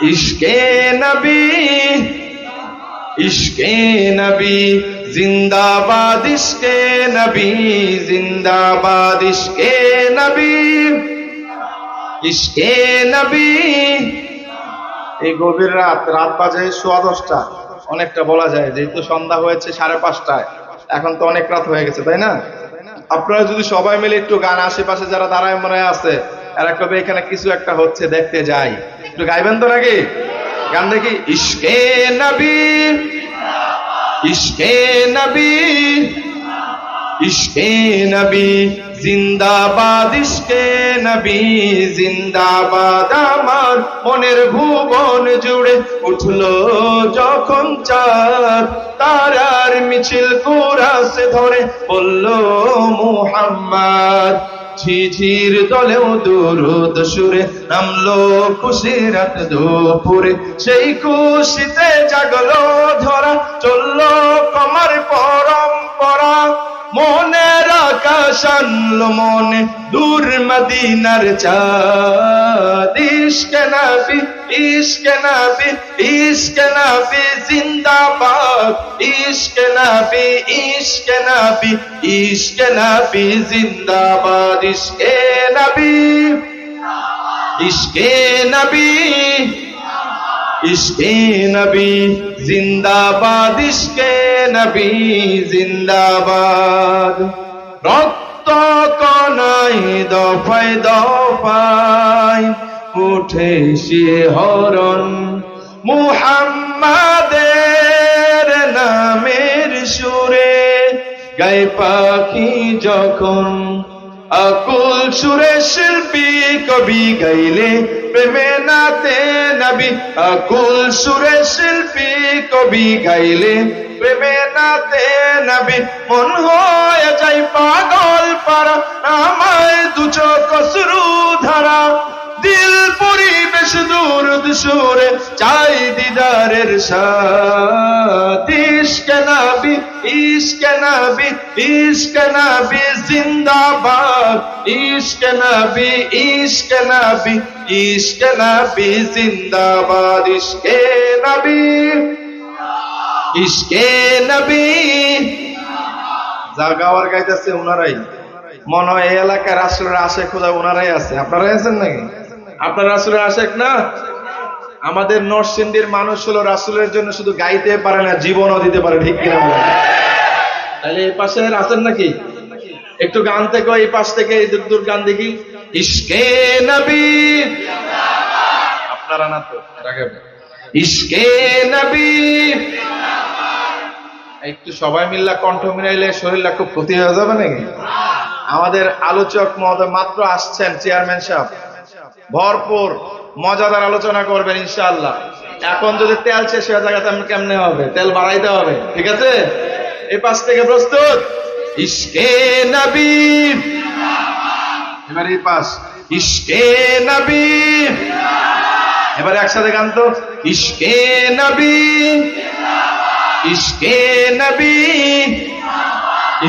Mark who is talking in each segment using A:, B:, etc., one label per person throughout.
A: ইশকে নবী, ইশকে নবী জিন্দাবাদ, ইশকে নবী জিন্দাবাদ, ইশকে নবী, ইশকে নবী। এই গভীর রাত, রাত বাজে 10:15, অনেকটা বলা যায়, যেহেতু সন্ধ্যা হয়েছে 5:30টায়, এখন তো অনেক রাত হয়ে গেছে, তাই না? আপনারা যদি সবাই মিলে একটু গান, আশেপাশে যারা দাঁড়ায় মনে আছে এরা কবে এখানে কিছু একটা হচ্ছে দেখতে যাই, একটু গাইবেন তো নাকি? গান দেখি। ইশকে নবী, ইশকে নবী, ইশকে নবী জিন্দাবাদ, ইশকে নবী জিন্দাবাদ। আমার মনের ভুবন জুড়ে উঠলো যখন চাঁদ, তারার মিছিল কুরাসে ধরে বলল মুহাম্মদ। ঝিঝির দলেও দুরুদ সুরে নামলো খুশির রাত দুপুরে, সেই খুশিতে জাগলো ধরা, চললো কমার পরম্পরা। মনের আকাশ আনলো মনে দূর মদিনার চাঁদ। ইশকে নবী, ইশকে নবী, ইশকে নবী জিন্দাবাদ, ইশকে নবী, ইশকে নবী, ইশকে নবী জিন্দাবাদ, ইশকে নবী, ইশকে নবী, ইশকে নবী জিন্দাবাদ, ইশকে নবী জিন্দাবাদ। রক্ত কণায় দফায় দফায় উঠে শিহরণ, মুহাম্মাদের নামের সুরে গায় পাখি যখন। আকুল সুরে শিল্পী কবি গাইলে প্রেমে নাতে নবী, আকুল সুরে শিল্পী কবি গাইলে প্রেমে নাতে নবী। মন হয়ে যায় পাগল পারা, আমায় দু চোখ অশ্রু ধারা, দিল পরিবেশ দুরুদ সুরে চাই দিদারের সাথ। ইশকে নবী, ইশকে নবী, ইশকে নবী জিন্দাবাদ, ইশকে নবী, ইশকে নবী, ইশকে নবী জিন্দাবাদ, ইশকে নবী, ইশকে নবী। যা গাওয়ার গাইতেছে ওনারাই, মনে হয় এই এলাকায় রাসূলের আশেক খোদা ওনারাই আছে। আপনারাই আছেন নাকি? আপনারা রাসূলের আশেক না? আমাদের নরসিংদীর মানুষ হলো রাসূলের জন্য শুধু গাইতে পারে না, জীবনও দিতে পারে, ঠিক কিনা বলেন? তাহলে এই পাশে আছেন নাকি? একটু গান থেকে এই পাশ থেকে এই দূর গান দেখি। ইশকে নবী, আপনারা না তো রাখবেন। ইশকে নবী, একটু সবাই মিল্লা কণ্ঠ মিলাইলে শরীরটা খুব ক্ষতি হয়ে যাবে নাকি? আমাদের আলোচক মহোদয় মাত্র আসছেন, চেয়ারম্যান সাহেব, ভরপুর মজাদার আলোচনা করবেন ইনশাআল্লাহ। এখন যদি তেল শেষ হয়ে যায় তাহলে কেমনে হবে? তেল বাড়াইতে হবে, ঠিক আছে? এই পাশ থেকে প্রস্তুত। ইশকে নবী, এবার এই পাশ। ইশকে নবী, এবার একসাথে গান তো। ইশকে নবী, ইশকে নবী,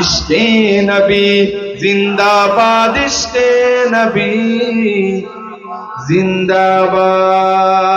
A: ইশকে নবী জিন্দাবাদ, ইশকে নবী জিন্দাবাদ।